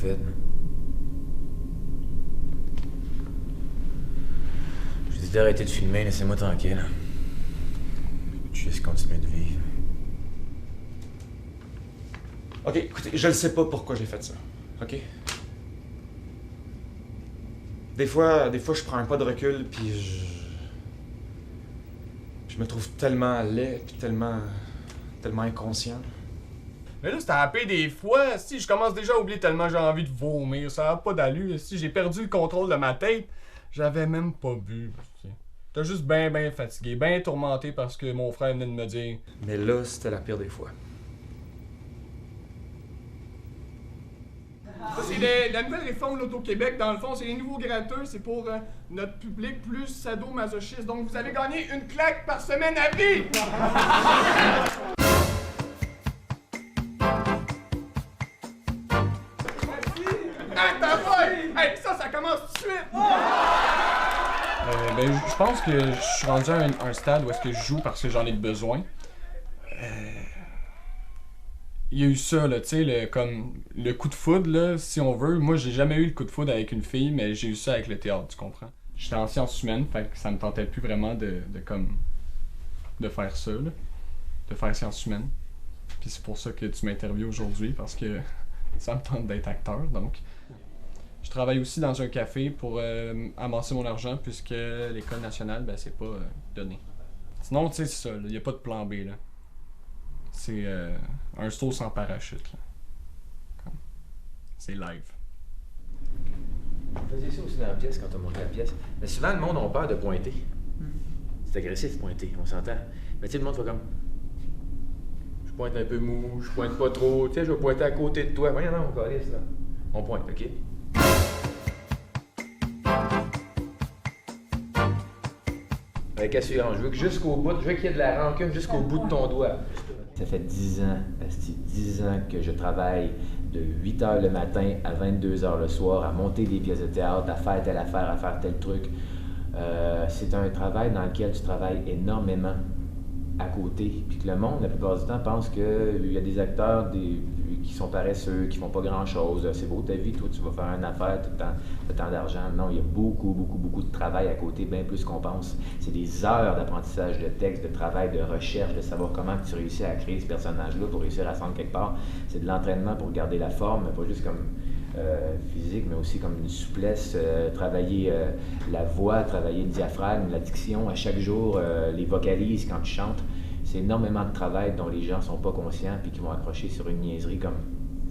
fait. Je dis d'arrêter de filmer, laissez-moi tranquille. Je vais juste continuer de vivre. OK, écoutez, je ne sais pas pourquoi j'ai fait ça. OK? Des fois, je prends un pas de recul, puis je me trouve tellement laid, puis tellement inconscient. Mais là, c'est à la paix des fois. Si je commence déjà à oublier tellement j'ai envie de vomir, ça n'a pas d'allure. Si j'ai perdu le contrôle de ma tête, j'avais même pas bu. T'es juste ben fatigué, ben tourmenté parce que mon frère venait de me dire. Mais là, c'était la pire des fois. Ça, c'est la nouvelle réforme de l'Auto-Québec. Dans le fond, c'est les nouveaux gratteurs. C'est pour notre public plus sadomasochiste. Donc, vous allez gagner une claque par semaine à vie! Hey, ça commence tout de suite! Je pense que je suis rendu à un stade où est-ce que je joue parce que j'en ai besoin. Il y a eu ça, là, tu sais, comme le coup de foudre, là, si on veut. Moi, j'ai jamais eu le coup de foudre avec une fille, mais j'ai eu ça avec le théâtre, tu comprends? J'étais en sciences humaines, fait que ça me tentait plus vraiment de faire ça, là. De faire sciences humaines. Puis c'est pour ça que tu m'interviews aujourd'hui, parce que ça me tente d'être acteur, donc. Je travaille aussi dans un café pour amasser mon argent, puisque l'École nationale, ben, c'est pas donné. Sinon, tu sais, c'est ça, il n'y a pas de plan B, là. C'est un saut sans parachute, là. C'est live. Vous faisiez ça aussi dans la pièce quand on montait la pièce. Mais souvent, le monde a peur de pointer. C'est agressif de pointer, on s'entend. Mais tu sais, le monde fait comme. Je pointe un peu mou, je pointe pas trop. Tu sais, je vais pointer à côté de toi. Voyons, non, on calisse, là. On pointe, OK? Avec assurance. Je veux que jusqu'au bout, je veux qu'il y ait de la rancune jusqu'au bout de ton doigt. Ça fait 10 ans, asti, 10 ans que je travaille de 8 h le matin à 22 h le soir à monter des pièces de théâtre, à faire telle affaire, à faire tel truc. C'est un travail dans lequel tu travailles énormément à côté. Puis que le monde, la plupart du temps, pense qu'il y a des acteurs qui sont paresseux, qui font pas grand-chose. C'est beau ta vie, toi, tu vas faire une affaire, tu as tant d'argent. Non, il y a beaucoup de travail à côté, bien plus qu'on pense. C'est des heures d'apprentissage de texte, de travail, de recherche, de savoir comment tu réussis à créer ce personnage-là pour réussir à se rendre quelque part. C'est de l'entraînement pour garder la forme, pas juste comme physique, mais aussi comme une souplesse, travailler la voix, travailler le diaphragme, la diction, à chaque jour, les vocalises quand tu chantes. C'est énormément de travail dont les gens sont pas conscients puis qui vont accrocher sur une niaiserie comme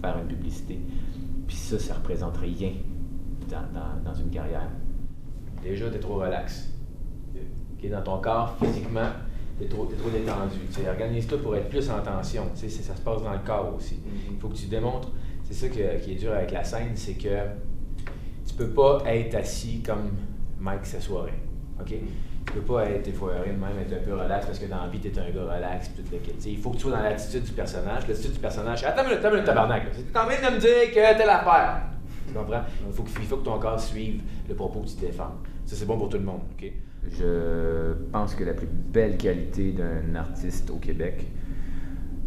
faire une publicité. Puis ça représente rien dans une carrière. Déjà, t'es trop relax. Okay, dans ton corps, physiquement, t'es trop détendu. T'sais, organise-toi pour être plus en tension. Ça se passe dans le corps aussi. Il faut que tu démontres. C'est ça qui est dur avec la scène, c'est que tu peux pas être assis comme Mike s'assoirait. OK? Tu peux pas être effoiré de même, être un peu relax parce que dans la vie, t'es un gars relax. Il faut que tu sois dans l'attitude du personnage. L'attitude du personnage, attends une minute, tabarnak. T'es en train de me dire que telle affaire. Tu comprends? Il faut que ton corps suive le propos que tu défends. Ça, c'est bon pour tout le monde. OK? Je pense que la plus belle qualité d'un artiste au Québec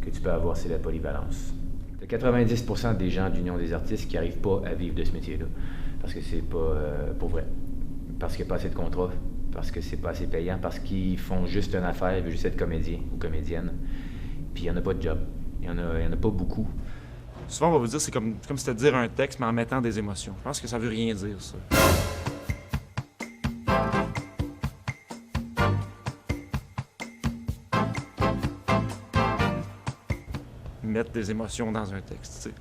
que tu peux avoir, c'est la polyvalence. Il y a 90% des gens de l'Union des artistes qui n'arrivent pas à vivre de ce métier-là. Parce que c'est pas pour vrai. Parce qu'il n'y a pas assez de contrats. Parce que c'est pas assez payant, parce qu'ils font juste une affaire, ils veulent juste être comédien ou comédienne. Puis il n'y en a pas de job. Il y en a pas beaucoup. Souvent, on va vous dire c'est comme si c'était dire un texte, mais en mettant des émotions. Je pense que ça veut rien dire, ça. Mettre des émotions dans un texte, tu sais.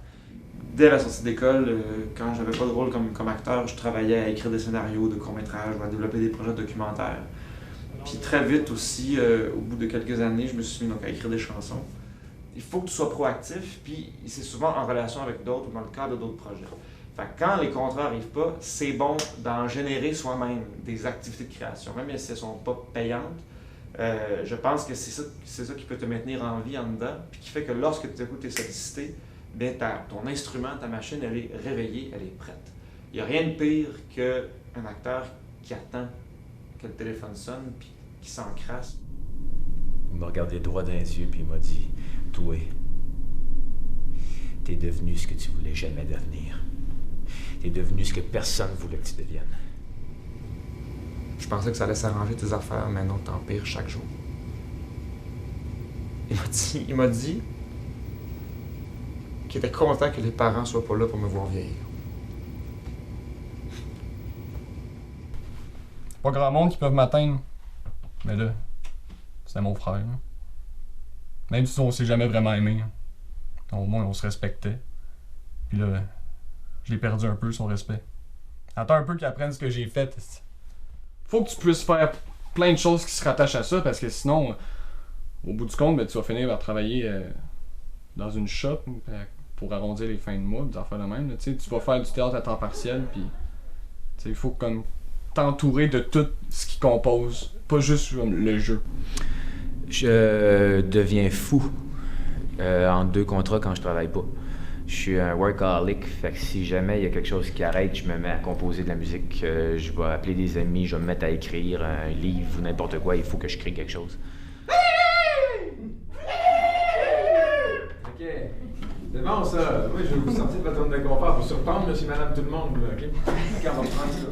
Dès la sortie d'école, quand j'avais pas de rôle comme acteur, je travaillais à écrire des scénarios de courts-métrages, à développer des projets documentaires. Puis très vite aussi, au bout de quelques années, je me suis mis donc à écrire des chansons. Il faut que tu sois proactif, puis c'est souvent en relation avec d'autres ou dans le cadre d'autres projets. Fait que quand les contrats n'arrivent pas, c'est bon d'en générer soi-même des activités de création, même si elles ne sont pas payantes. Je pense que c'est ça qui peut te maintenir en vie en dedans, puis qui fait que lorsque tu es sollicité, bien, ton instrument, ta machine, elle est réveillée, elle est prête. Il n'y a rien de pire qu'un acteur qui attend que le téléphone sonne puis qui s'encrasse. Il m'a regardé droit dans les yeux puis il m'a dit « Toi, t'es devenu ce que tu voulais jamais devenir. T'es devenu ce que personne voulait que tu deviennes. Je pensais que ça allait s'arranger tes affaires, mais non, t'empires chaque jour. Il m'a dit qu'il était content que les parents soient pas là pour me voir vieillir. Pas grand monde qui peuvent m'atteindre. Mais là, c'était mon frère. Là. Même si on s'est jamais vraiment aimé. Au moins, on se respectait. Puis là, je l'ai perdu un peu, son respect. Attends un peu qu'il apprenne ce que j'ai fait. Faut que tu puisses faire plein de choses qui se rattachent à ça, parce que sinon, au bout du compte, ben, tu vas finir par travailler dans une shop pour arrondir les fins de mois, des affaires de même. Là. Tu vas faire du théâtre à temps partiel, puis il faut comme t'entourer de tout ce qui compose, pas juste le jeu. Je deviens fou en 2 contrats quand je travaille pas. Je suis un workaholic, fait que si jamais il y a quelque chose qui arrête, je me mets à composer de la musique. Je vais appeler des amis, je vais me mettre à écrire un livre ou n'importe quoi, il faut que je crée quelque chose. OK. C'est bon, ça. Moi, je vais vous sortir de votre zone de confort pour surprendre monsieur, madame, tout le monde, là, OK? Quand on va prendre ça.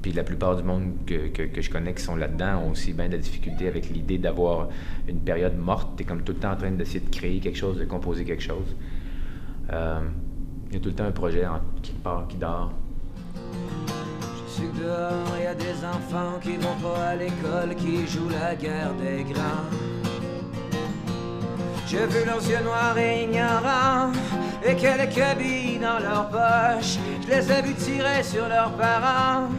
Puis la plupart du monde que je connais qui sont là-dedans ont aussi bien de la difficulté avec l'idée d'avoir une période morte. T'es comme tout le temps en train d'essayer de créer quelque chose, de composer quelque chose. Il y a tout le temps un projet quelque part qui dort. Je suis dehors, il y a des enfants qui vont pas à l'école, qui jouent la guerre des grands. J'ai vu leurs yeux noirs et ignorants, et quelques billes dans leurs poches. Je les ai vus tirer sur leurs parents,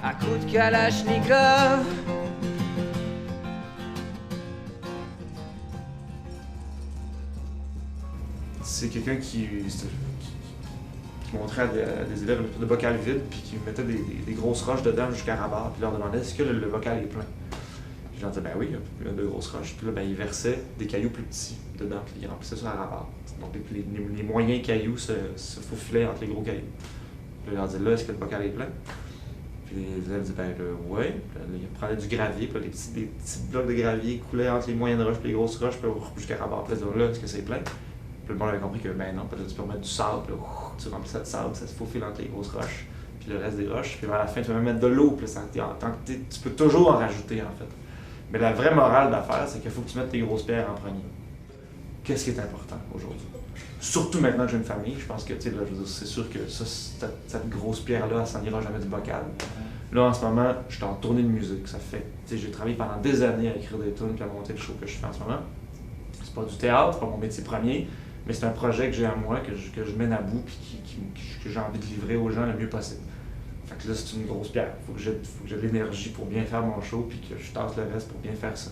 à coups de Kalachnikov. C'est quelqu'un qui montrait à des élèves le bocal vide, puis qui mettait des grosses roches dedans jusqu'à rabat, puis leur demandait est-ce que le bocal est plein. Puis je leur disais ben oui, il y a de grosses roches. Puis là, ben, ils versaient des cailloux plus petits dedans, puis ils remplissaient ça à rabat. Donc les moyens cailloux se faufilaient entre les gros cailloux. Puis je leur disais là, est-ce que le bocal est plein? Puis les élèves disaient ben ouais. Puis là, ils prenaient du gravier, puis là, des petits blocs de gravier coulaient entre les moyennes roches et les grosses roches, puis jusqu'à rabat. Puis là, est-ce que c'est plein? Puis le monde avait compris que, ben non, peut-être tu peux mettre du sable, là, tu remplis ça de sable, ça se faufile entre les grosses roches, puis le reste des roches, puis à la fin, tu peux même mettre de l'eau, puis tu peux toujours en rajouter, en fait. Mais la vraie morale d'affaire, c'est qu'il faut que tu mettes tes grosses pierres en premier. Qu'est-ce qui est important aujourd'hui? Surtout maintenant que j'ai une famille, je pense que, tu sais, c'est sûr que cette grosse pierre-là, elle s'en ira jamais du bocal. Là, en ce moment, je suis en tournée de musique, ça fait, tu sais, j'ai travaillé pendant des années à écrire des tunes, puis à monter le show que je fais en ce moment. C'est pas du théâtre, c'est pas mon métier premier. Mais c'est un projet que j'ai à moi, que je mène à bout, puis que j'ai envie de livrer aux gens le mieux possible. Fait que là, c'est une grosse pierre. Faut que j'ai de l'énergie pour bien faire mon show, puis que je tasse le reste pour bien faire ça.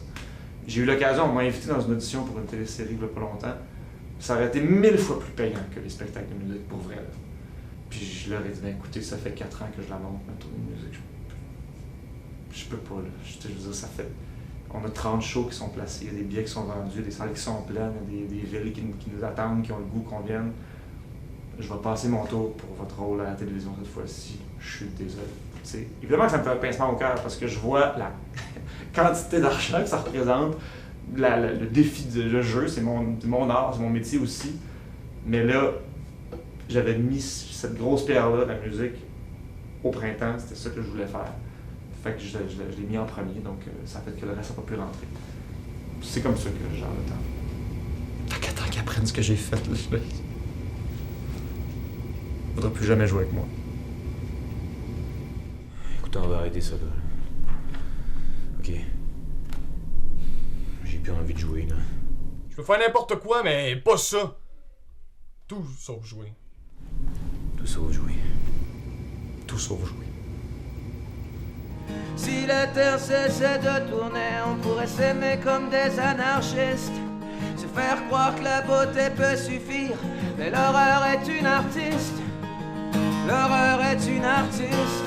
J'ai eu l'occasion, on m'a invité dans une audition pour une télésérie il y a pas longtemps. Ça aurait été 1000 fois plus payant que les spectacles de musique, pour vrai. Là. Puis je leur ai dit, ben écoutez, ça fait 4 ans que je la monte, ma tournée de musique. Je peux pas, là. Je veux dire, ça fait... On a 30 shows qui sont placés, il y a des billets qui sont vendus, des salles qui sont pleines, il y a des villes qui nous attendent, qui ont le goût qu'on vienne. Je vais passer mon tour pour votre rôle à la télévision cette fois-ci. Je suis désolé. T'sais, évidemment que ça me fait un pincement au cœur parce que je vois la quantité d'argent que ça représente, le défi du jeu, c'est mon art, c'est mon métier aussi. Mais là, j'avais mis cette grosse pierre-là, la musique, au printemps, c'était ça que je voulais faire. Fait que je l'ai mis en premier, donc ça fait que le reste n'a pas pu rentrer. C'est comme ça que je gère le temps. Tant qu'ils apprennent ce que j'ai fait, là, il ne faudra plus jamais jouer avec moi. Écoute, on va arrêter ça, là. OK. J'ai plus envie de jouer, là. Je peux faire n'importe quoi, mais pas ça. Tout sauf jouer. Tout sauf jouer. Tout sauf jouer. Si la terre cessait de tourner, on pourrait s'aimer comme des anarchistes. Se faire croire que la beauté peut suffire, mais l'horreur est une artiste. L'horreur est une artiste.